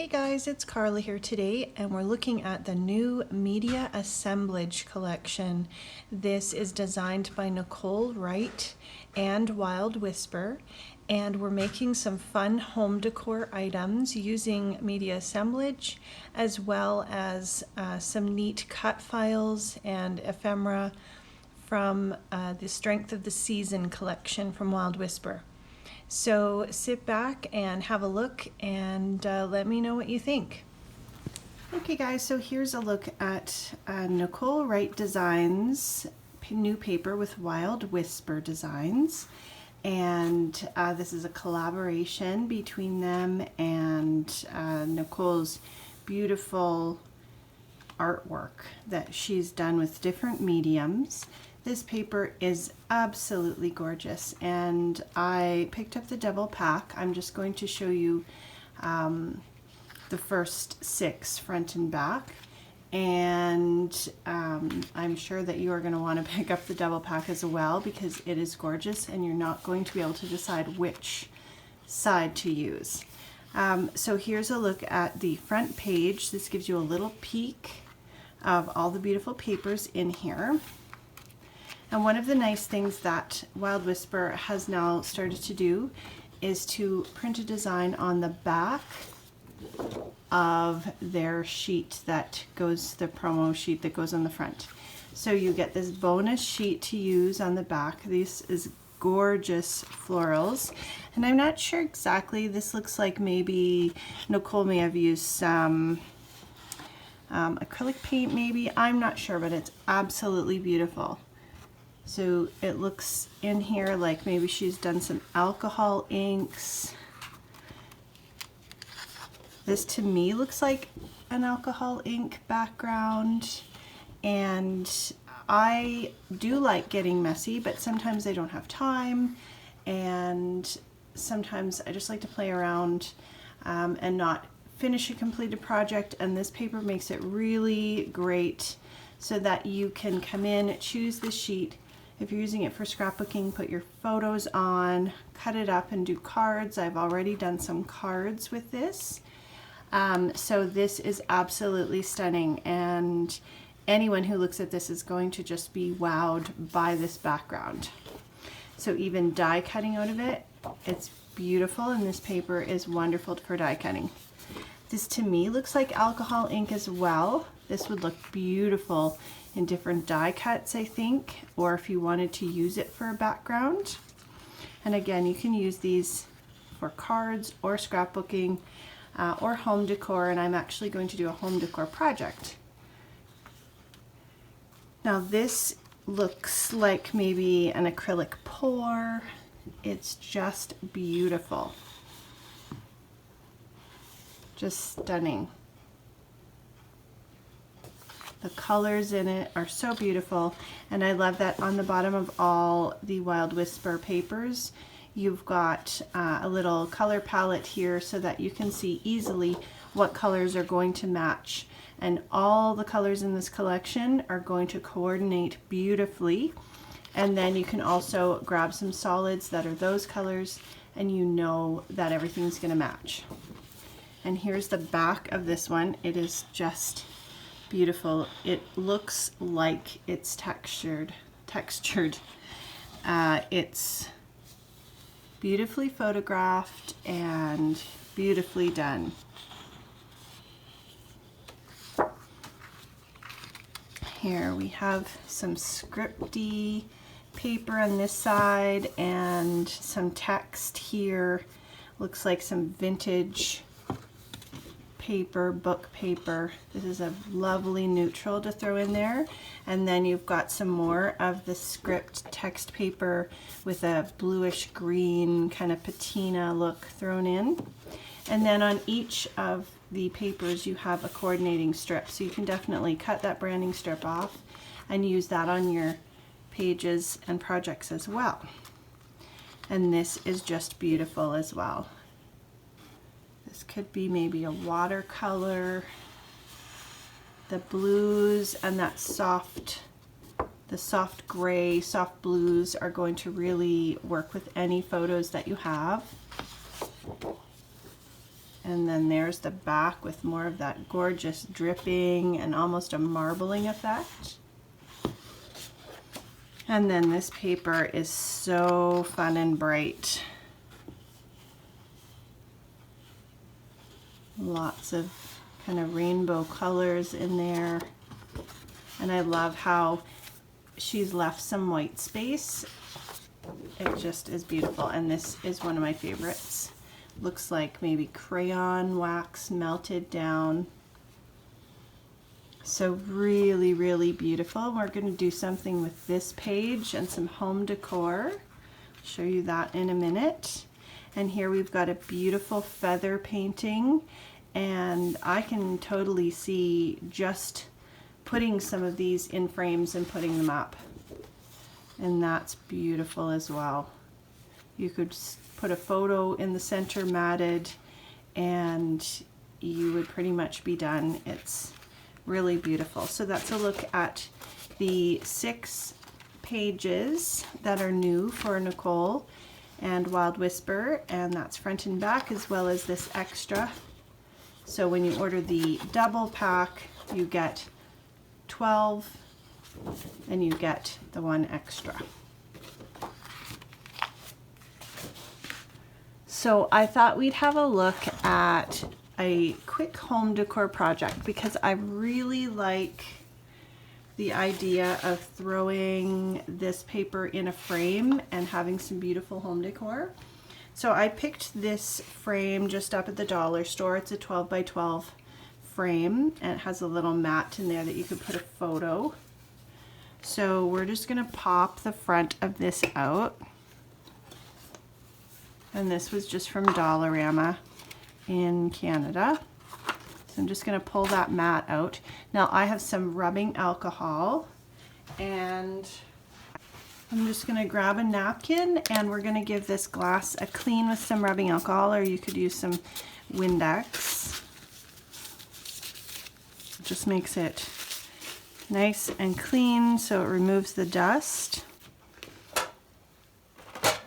Hey guys, it's Carla here today, and we're looking at the new Media Assemblage collection. This is designed by Nicole, Wright, and Wild Whisper, and we're making some fun home decor items using Media Assemblage, as well as some neat cut files and ephemera from the Strength of the Season collection from Wild Whisper. So sit back and have a look and let me know what you think. Okay guys, so here's a look at Nicole Wright Designs new paper with Wild Whisper Designs. And this is a collaboration between them and Nicole's beautiful artwork that she's done with different mediums. This paper is absolutely gorgeous, and I picked up the double pack. I'm just going to show you the first 6 front and back, and I'm sure that you are going to want to pick up the double pack as well because it is gorgeous and you're not going to be able to decide which side to use. So here's a look at the front page. This gives you a little peek of all the beautiful papers in here. And one of the nice things that Wild Whisper has now started to do is to print a design on the back of their sheet that goes, the promo sheet that goes on the front. So you get this bonus sheet to use on the back. This is gorgeous florals. And I'm not sure exactly, this looks like maybe Nicole may have used some acrylic paint maybe. I'm not sure, but it's absolutely beautiful. So it looks in here like maybe she's done some alcohol inks. This to me looks like an alcohol ink background, and I do like getting messy, but sometimes I don't have time, and sometimes I just like to play around and not finish a completed project, and this paper makes it really great so that you can come in, choose the sheet. If you're using it for scrapbooking, put your photos on, cut it up and do cards. I've already done some cards with this. So this is absolutely stunning, and anyone who looks at this is going to just be wowed by this background. So even die cutting out of it, it's beautiful, and this paper is wonderful for die cutting. This to me looks like alcohol ink as well. This would look beautiful in different die cuts, I think, or if you wanted to use it for a background. And again, you can use these for cards or scrapbooking or home decor, and I'm actually going to do a home decor project. Now this looks like maybe an acrylic pour. It's just beautiful. Just stunning. The colors in it are so beautiful, and I love that on the bottom of all the Wild Whisper papers you've got a little color palette here so that you can see easily what colors are going to match, and all the colors in this collection are going to coordinate beautifully. And then you can also grab some solids that are those colors, and you know that everything's going to match. And here's the back of this one. It is just beautiful. It looks like it's textured. It's beautifully photographed and beautifully done. Here we have some scripty paper on this side and some text here. Looks like some vintage paper, book paper. This is a lovely neutral to throw in there. And then you've got some more of the script text paper with a bluish green kind of patina look thrown in. And then on each of the papers you have a coordinating strip, so you can definitely cut that branding strip off and use that on your pages and projects as well. And this is just beautiful as well. This could be maybe a watercolor. The blues and that the soft gray, soft blues are going to really work with any photos that you have. And then there's the back with more of that gorgeous dripping and almost a marbling effect. And then this paper is so fun and bright. Lots of kind of rainbow colors in there. And I love how she's left some white space. It just is beautiful. And this is one of my favorites. Looks like maybe crayon wax melted down. So really, really beautiful. We're going to do something with this page and some home decor. I'll show you that in a minute. And here we've got a beautiful feather painting, and I can totally see just putting some of these in frames and putting them up. And that's beautiful as well. You could put a photo in the center matted and you would pretty much be done. It's really beautiful. So that's a look at the 6 pages that are new for Nicole and Wild Whisper, and that's front and back, as well as this extra. So when you order the double pack, you get 12 and you get the 1 extra. So I thought we'd have a look at a quick home decor project because I really like the idea of throwing this paper in a frame and having some beautiful home decor. So I picked this frame just up at the dollar store. It's a 12 by 12 frame and it has a little mat in there that you could put a photo. So we're just going to pop the front of this out. And this was just from Dollarama in Canada. So I'm just going to pull that mat out. Now I have some rubbing alcohol, and I'm just going to grab a napkin and we're going to give this glass a clean with some rubbing alcohol, or you could use some Windex. It just makes it nice and clean so it removes the dust.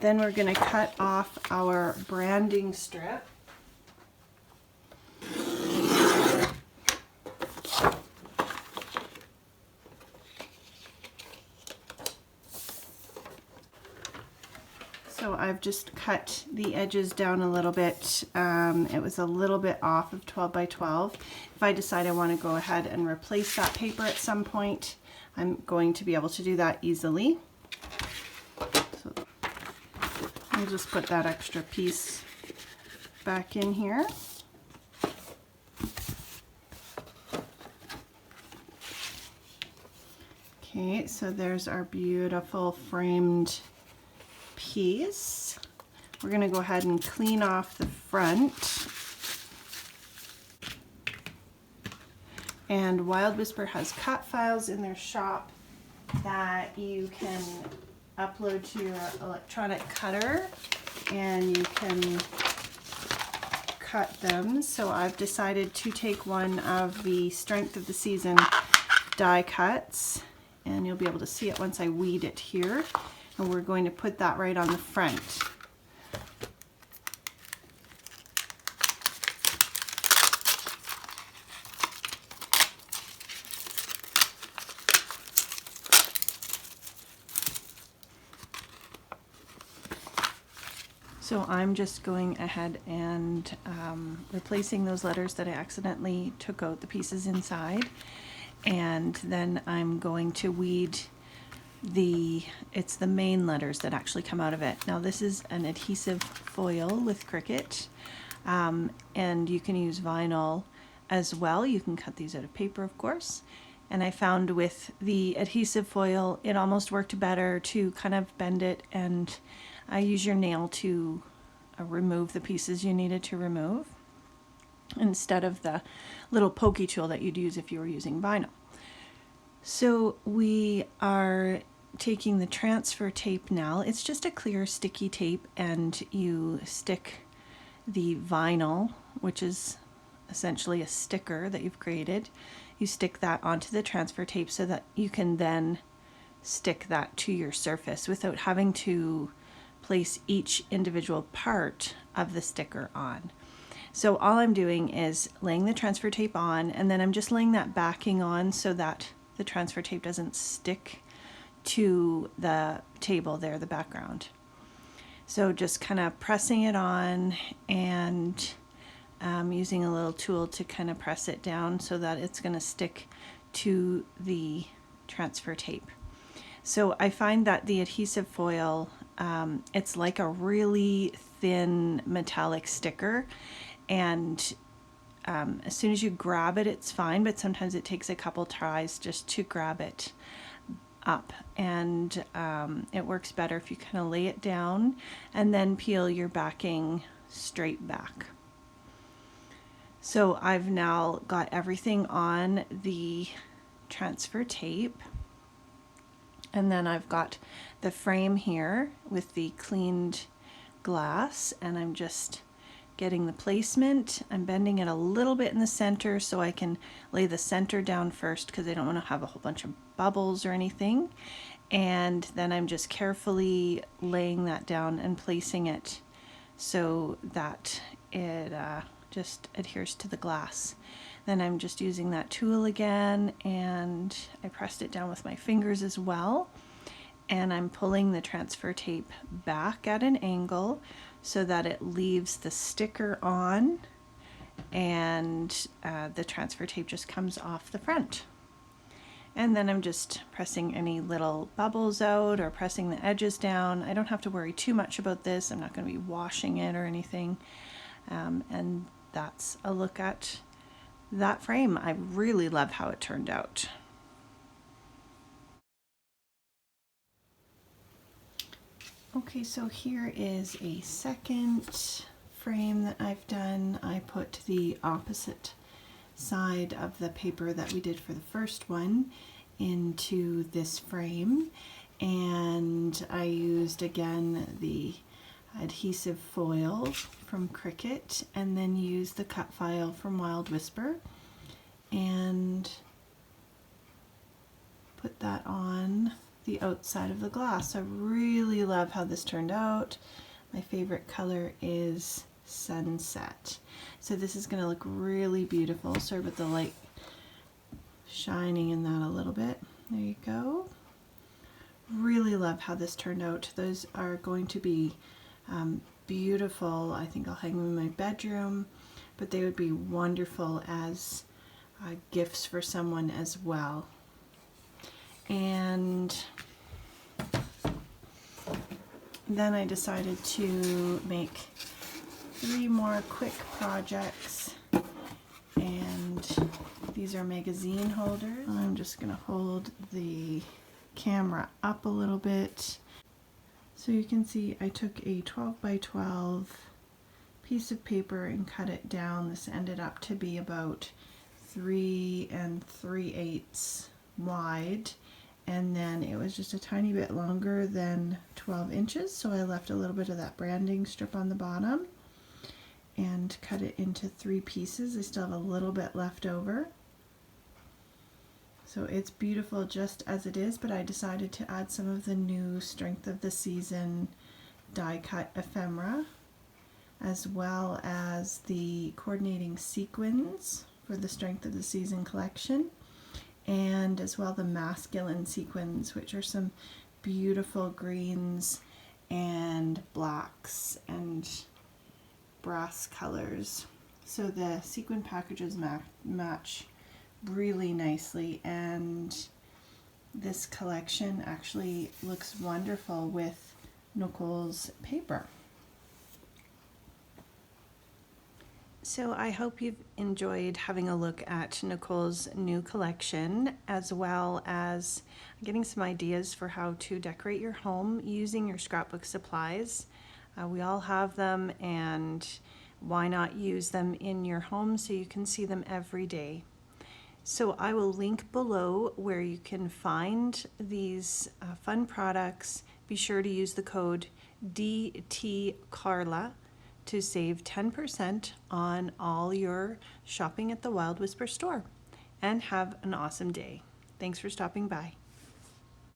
Then we're going to cut off our branding strip. So I've just cut the edges down a little bit. It was a little bit off of 12 by 12. If I decide I want to go ahead and replace that paper at some point, I'm going to be able to do that easily. So I'll just put that extra piece back in here. Okay, so there's our beautiful framed piece. We're going to go ahead and clean off the front. And Wild Whisper has cut files in their shop that you can upload to your electronic cutter and you can cut them. So I've decided to take one of the Strength of the Season die cuts, and you'll be able to see it once I weed it here. And we're going to put that right on the front. So I'm just going ahead and replacing those letters that I accidentally took out the pieces inside, and then I'm going to weed it's the main letters that actually come out of it. Now this is an adhesive foil with Cricut, and you can use vinyl as well. You can cut these out of paper, of course. And I found with the adhesive foil, it almost worked better to kind of bend it and use your nail to remove the pieces you needed to remove, instead of the little pokey tool that you'd use if you were using vinyl. So we are taking the transfer tape now. It's just a clear sticky tape, and you stick the vinyl, which is essentially a sticker that you've created. You stick that onto the transfer tape so that you can then stick that to your surface without having to place each individual part of the sticker on. So all I'm doing is laying the transfer tape on, and then I'm just laying that backing on so that the transfer tape doesn't stick to the table there, the background. So just kind of pressing it on and using a little tool to kind of press it down so that it's going to stick to the transfer tape. So I find that the adhesive foil, it's like a really thin metallic sticker, and as soon as you grab it, it's fine, but sometimes it takes a couple tries just to grab it up, and it works better if you kind of lay it down and then peel your backing straight back. So I've now got everything on the transfer tape, and then I've got the frame here with the cleaned glass, and I'm just getting the placement. I'm bending it a little bit in the center so I can lay the center down first because I don't want to have a whole bunch of bubbles or anything. And then I'm just carefully laying that down and placing it so that it just adheres to the glass. Then I'm just using that tool again, and I pressed it down with my fingers as well. And I'm pulling the transfer tape back at an angle so that it leaves the sticker on, and the transfer tape just comes off the front. And then I'm just pressing any little bubbles out or pressing the edges down. I don't have to worry too much about this. I'm not going to be washing it or anything. And that's a look at that frame. I really love how it turned out. Okay, so here is a second frame that I've done. I put the opposite side of the paper that we did for the first one into this frame, and I used again the adhesive foil from Cricut, and then used the cut file from Wild Whisper and put that on the outside of the glass. I really love how this turned out. My favorite color is Sunset. So this is going to look really beautiful. Sorry about the light shining in that a little bit. There you go. Really love how this turned out. Those are going to be beautiful. I think I'll hang them in my bedroom, but they would be wonderful as gifts for someone as well. And then I decided to make 3 more quick projects, and these are magazine holders. I'm just going to hold the camera up a little bit so you can see I took a 12 by 12 piece of paper and cut it down. This ended up to be about 3 3/8 wide, and then it was just a tiny bit longer than 12 inches, so I left a little bit of that branding strip on the bottom and cut it into 3 pieces. I still have a little bit left over. So it's beautiful just as it is, but I decided to add some of the new Strength of the Season die cut ephemera, as well as the coordinating sequins for the Strength of the Season collection, and as well the masculine sequins, which are some beautiful greens and blacks and brass colors. So the sequin packages match really nicely, and this collection actually looks wonderful with Nicole's paper. So I hope you've enjoyed having a look at Nicole's new collection, as well as getting some ideas for how to decorate your home using your scrapbook supplies. We all have them, and why not use them in your home so you can see them every day. So I will link below where you can find these fun products. Be sure to use the code DTCarla to save 10% on all your shopping at the Wild Whisper store. And have an awesome day. Thanks for stopping by.